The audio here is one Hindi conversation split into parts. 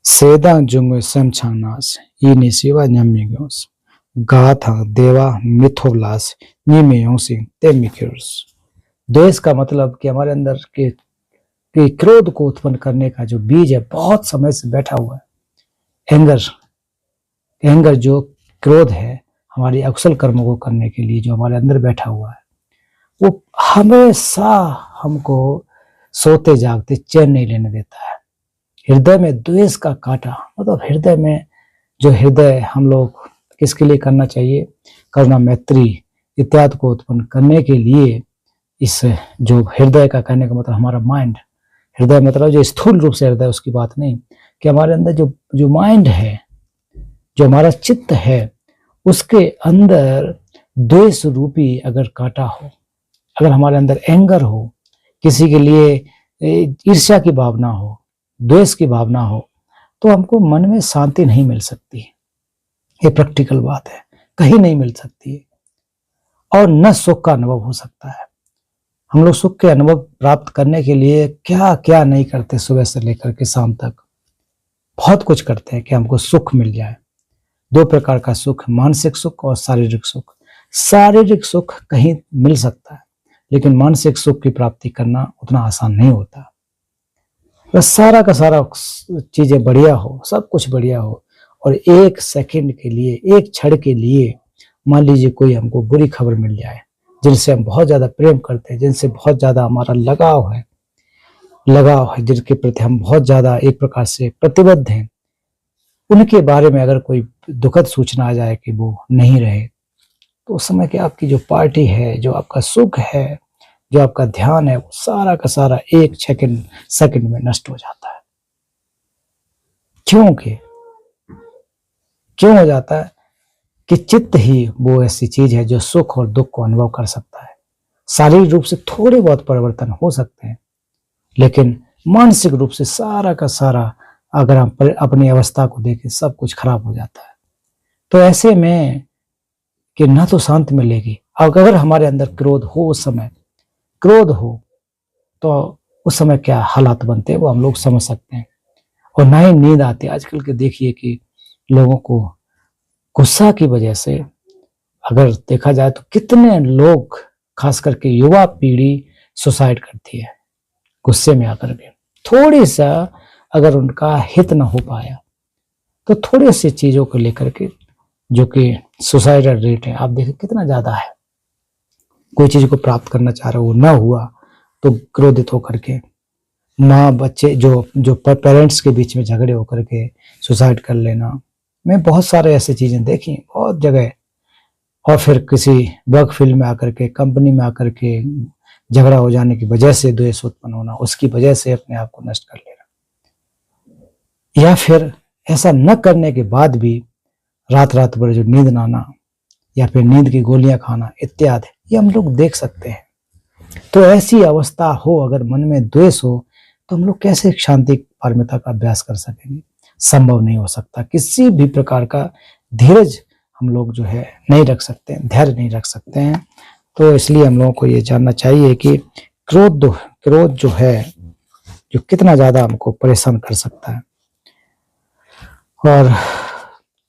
세당 중의 샘창나스 이니시와 냠미교스 गाथा देवा मिथोल्लास निमेयोंसिंग तेमिक्यूर्स। द्वेष का मतलब कि हमारे अंदर के क्रोध को उत्पन्न करने का जो बीज है बहुत समय से बैठा हुआ है। एंगर जो क्रोध है हमारी अकुशल कर्मों को करने के लिए जो हमारे अंदर बैठा हुआ है वो हमेशा हमको सोते जागते चैन नहीं लेने देता है। हृदय में द्वेष का कांटा मतलब हृदय में जो हृदय हम लोग किसके लिए करना चाहिए, करुणा मैत्री इत्यादि को उत्पन्न करने के लिए इस जो हृदय का कहने का मतलब हमारा माइंड, हृदय मतलब जो स्थूल रूप से हृदय उसकी बात नहीं कि हमारे अंदर जो माइंड है, जो हमारा चित्त है उसके अंदर द्वेष रूपी अगर कांटा हो, अगर हमारे अंदर एंगर हो, किसी के लिए ईर्ष्या की भावना हो, द्वेष की भावना हो, तो हमको मन में शांति नहीं मिल सकती। ये प्रैक्टिकल बात है, कहीं नहीं मिल सकती है और न सुख का अनुभव हो सकता है। हम लोग सुख के अनुभव प्राप्त करने के लिए क्या क्या नहीं करते, सुबह से लेकर के शाम तक बहुत कुछ करते हैं कि हमको सुख मिल जाए। दो प्रकार का सुख, मानसिक सुख और शारीरिक सुख। शारीरिक सुख कहीं मिल सकता है लेकिन मानसिक सुख की प्राप्ति करना उतना आसान नहीं होता। बस सारा का सारा चीजें बढ़िया हो, सब कुछ बढ़िया हो और एक सेकंड के लिए, एक क्षण के लिए मान लीजिए कोई हमको बुरी खबर मिल जाए, जिनसे हम बहुत ज्यादा प्रेम करते हैं, जिनसे बहुत ज्यादा हमारा लगाव है, जिनके प्रति हम बहुत ज्यादा एक प्रकार से प्रतिबद्ध हैं, उनके बारे में अगर कोई दुखद सूचना आ जाए कि वो नहीं रहे, तो उस समय की आपकी जो पार्टी है, जो आपका सुख है, जो आपका ध्यान है, वो सारा का सारा एक सेकंड में नष्ट हो जाता है। क्यों हो जाता है कि चित्त ही वो ऐसी चीज है जो सुख और दुख को अनुभव कर सकता है। शारीरिक रूप से थोड़े बहुत परिवर्तन हो सकते हैं लेकिन मानसिक रूप से सारा का सारा अगर हम अपनी अवस्था को देखें सब कुछ खराब हो जाता है। तो ऐसे में कि ना तो शांति मिलेगी, अगर हमारे अंदर क्रोध हो, उस समय क्रोध हो तो उस समय क्या हालात बनते हैं वो हम लोग समझ सकते हैं। और ना ही नींद आती। आजकल के देखिए कि लोगों को गुस्सा की वजह से अगर देखा जाए तो कितने लोग, खास करके युवा पीढ़ी सुसाइड करती है गुस्से में आकर के। थोड़ी सा अगर उनका हित न हो पाया तो थोड़ी सी चीजों को लेकर के जो कि सुसाइडल रेट है आप देखें कितना ज्यादा है। कोई चीज को प्राप्त करना चाह रहे हो, ना हुआ तो क्रोधित होकर के माँ बच्चे जो पेरेंट्स के बीच में झगड़े होकर के सुसाइड कर लेना। मैं बहुत सारे ऐसे चीजें देखी बहुत जगह। और फिर किसी वर्क फील्ड में आकर के, कंपनी में आकर के झगड़ा हो जाने की वजह से द्वेष उत्पन्न होना, उसकी वजह से अपने आप को नष्ट कर लेना। या फिर ऐसा न करने के बाद भी रात भर जो नींद न आना या फिर नींद की गोलियां खाना इत्यादि, ये हम लोग देख सकते हैं। तो ऐसी अवस्था हो, अगर मन में द्वेष हो, तो हम लोग कैसे शांति पारमिता का अभ्यास कर सकेंगे? संभव नहीं हो सकता। किसी भी प्रकार का धीरज हम लोग जो है नहीं रख सकते हैं, धैर्य नहीं रख सकते हैं। तो इसलिए हम लोगों को ये जानना चाहिए कि क्रोध जो है जो कितना ज्यादा हमको परेशान कर सकता है। और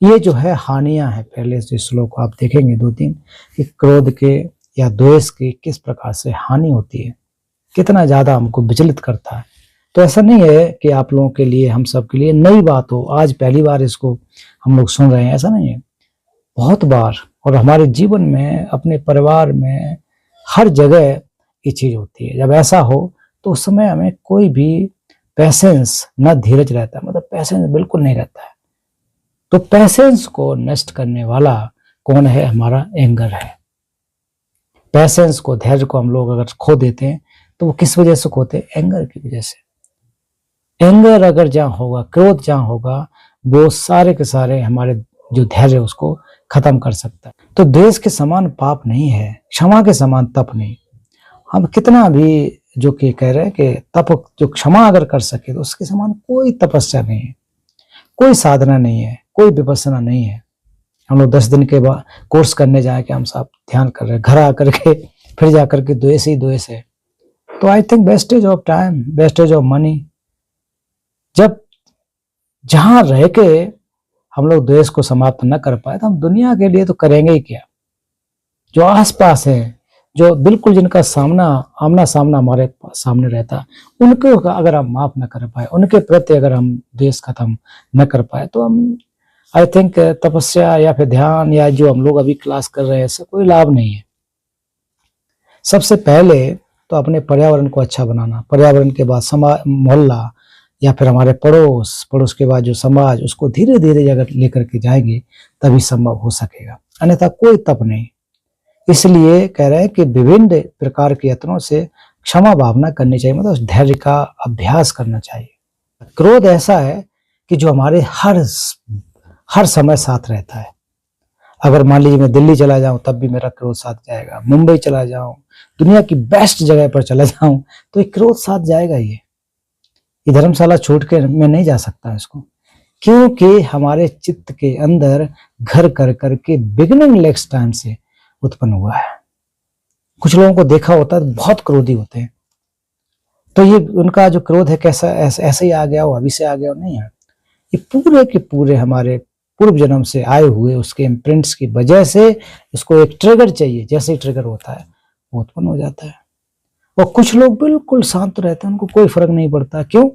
ये जो है हानियां है, पहले से श्लोक आप देखेंगे 2-3 कि क्रोध के या द्वेष की किस प्रकार से हानि होती है, कितना ज्यादा हमको विचलित करता है। तो ऐसा नहीं है कि आप लोगों के लिए, हम सब के लिए नई बात हो, आज पहली बार इसको हम लोग सुन रहे हैं, ऐसा नहीं है। बहुत बार और हमारे जीवन में, अपने परिवार में, हर जगह ये चीज होती है। जब ऐसा हो तो उस समय हमें कोई भी पैसेंस, न धीरज रहता है, मतलब पैसेंस बिल्कुल नहीं रहता है। तो पैसेंस को नष्ट करने वाला कौन है? हमारा एंगर है। पैसेंस को, धैर्य को हम लोग अगर खो देते हैं तो वो किस वजह से खोते हैं? एंगर की वजह से। एंगर अगर जहां होगा, क्रोध जहां होगा, वो सारे के सारे हमारे जो धैर्य उसको खत्म कर सकता है। तो द्वेष के समान पाप नहीं है, क्षमा के समान तप नहीं। हम कितना भी जो कि कह रहे हैं कि तप, जो क्षमा अगर कर सके तो उसके समान कोई तपस्या नहीं है, कोई साधना नहीं है, कोई विपස්සना नहीं है। हम लोग 10 दिन के बाद कोर्स करने जाए कि हम सब ध्यान कर रहे हैं, घर आकर के फिर जाकर के द्वेष ही द्वेष है। तो I think wastage of time, wastage of money. जब जहां रह के हम लोग देश को समाप्त न कर पाए तो हम दुनिया के लिए तो करेंगे ही क्या। जो आसपास है, जो बिल्कुल जिनका आमना सामना हमारे सामने रहता, उनको अगर हम माफ न कर पाए, उनके प्रति अगर हम देश खत्म न कर पाए, तो हम आई थिंक तपस्या या फिर ध्यान या जो हम लोग अभी क्लास कर रहे हैं, इससे कोई लाभ नहीं है। सबसे पहले तो अपने पर्यावरण को अच्छा बनाना, पर्यावरण के बाद समाज, मोहल्ला या फिर हमारे पड़ोस के बाद जो समाज, उसको धीरे धीरे अगर लेकर के जाएंगे तभी संभव हो सकेगा, अन्यथा कोई तप नहीं। इसलिए कह रहे हैं कि विभिन्न प्रकार के यत्नों से क्षमा भावना करनी चाहिए, मतलब धैर्य का अभ्यास करना चाहिए। क्रोध ऐसा है कि जो हमारे हर समय साथ रहता है। अगर मान लीजिए मैं दिल्ली चला जाऊं तब भी मेरा क्रोध साथ जाएगा, मुंबई चला जाऊं, दुनिया की बेस्ट जगह पर चला जाऊं तो ये क्रोध साथ जाएगा ही। ये धर्मशाला छोड़ के मैं नहीं जा सकता इसको, क्योंकि हमारे चित्त के अंदर घर कर करके बिगिनिंग लेक्स टाइम से उत्पन्न हुआ है। कुछ लोगों को देखा होता है बहुत क्रोधी होते हैं, तो ये उनका जो क्रोध है कैसा ऐसे ही आ गया हो, अभी से आ गया हो, नहीं है। ये पूरे के पूरे हमारे पूर्व जन्म से आए हुए उसके इम्प्रिंट्स की वजह से इसको एक ट्रिगर चाहिए, जैसे ही ट्रिगर होता है वो उत्पन्न हो जाता है। और कुछ लोग बिल्कुल शांत रहते हैं, उनको कोई फर्क नहीं पड़ता। क्यों?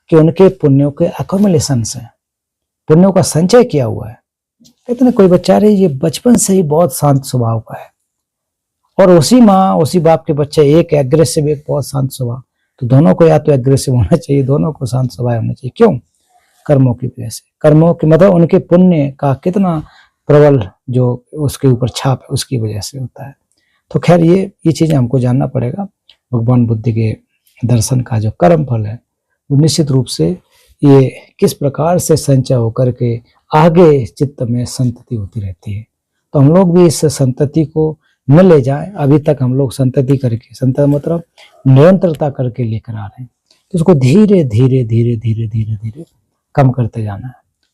कि उनके पुण्यों के अकोमुलेशन से, पुण्यों का संचय किया हुआ है। कहते हैं कोई बच्चा रही ये बचपन से ही बहुत शांत स्वभाव का है, और उसी माँ उसी बाप के बच्चे, एक एग्रेसिव एक बहुत शांत स्वभाव, तो दोनों को या तो एग्रेसिव होना चाहिए, दोनों को शांत स्वभाव होना चाहिए। क्यों? कर्मों की वजह से, कर्मों के मतलब उनके पुण्य का कितना प्रबल जो उसके ऊपर छाप है उसकी वजह से होता है। तो खैर ये चीजें हमको जानना पड़ेगा। भगवान बुद्ध के दर्शन का जो कर्म फल है वो निश्चित रूप से ये किस प्रकार से संचय होकर के आगे चित्त में संतति होती रहती है। तो हम लोग भी इस संतति को न ले जाएं। अभी तक हम लोग संतति करके, संतति मतलब निरंतरता करके लेकर आ रहे हैं, तो उसको धीरे धीरे धीरे धीरे धीरे धीरे कम करते जाना है।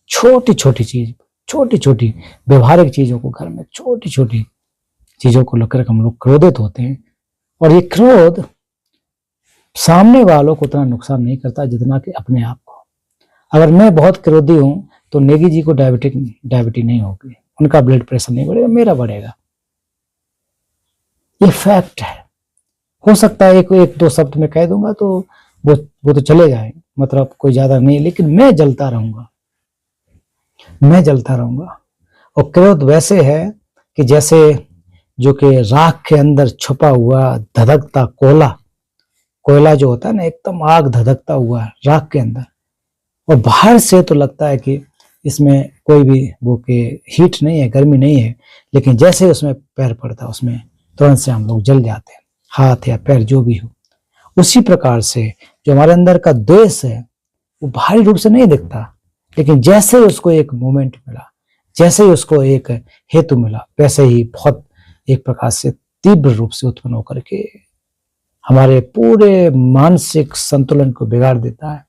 छोटी छोटी चीज, छोटी छोटी व्यवहारिक चीजों को, घर में छोटी छोटी चीजों को लेकर हम लोग क्रोधित होते हैं, और ये क्रोध सामने वालों को उतना नुकसान नहीं करता जितना कि अपने आप को। अगर मैं बहुत क्रोधी हूं तो नेगी जी को डायबिटीज नहीं होगी, उनका ब्लड प्रेशर नहीं बढ़ेगा, मेरा बढ़ेगा। ये फैक्ट है। हो सकता है एक दो शब्द में कह दूंगा तो वो तो चले जाएंगे, मतलब कोई ज्यादा नहीं, लेकिन मैं जलता रहूंगा, मैं जलता रहूंगा। और क्रोध वैसे है कि जैसे जो कि राख के अंदर छुपा हुआ धधकता कोयला जो होता है ना, एकदम आग धधकता हुआ राख के अंदर, और बाहर से तो लगता है कि इसमें कोई भी वो के हीट नहीं है, गर्मी नहीं है, लेकिन जैसे उसमें पैर पड़ता है उसमें तुरंत से हम लोग जल जाते हैं, हाथ या पैर जो भी हो। उसी प्रकार से जो हमारे अंदर का द्वेष है वो बाहरी रूप से नहीं दिखता, लेकिन जैसे ही उसको एक मोमेंट मिला, जैसे ही उसको एक हेतु मिला, वैसे ही बहुत एक प्रकार से तीव्र रूप से उत्पन्न होकर के हमारे पूरे मानसिक संतुलन को बिगाड़ देता है,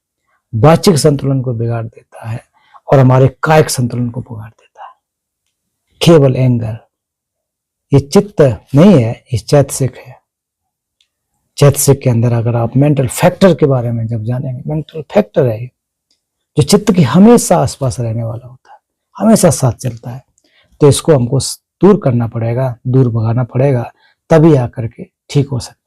वाचिक संतुलन को बिगाड़ देता है, और हमारे कायिक संतुलन को बिगाड़ देता है। केवल एंगर, ये चित्त नहीं है, ये चैतसिक है। चैतसिक के अंदर अगर आप मेंटल फैक्टर के बारे में जब जानेंगे, मेंटल फैक्टर है जो चित्त की हमेशा आसपास रहने वाला होता है, हमेशा साथ चलता है। तो इसको हमको दूर करना पड़ेगा, दूर भगाना पड़ेगा, तभी आकर के ठीक हो सकता है।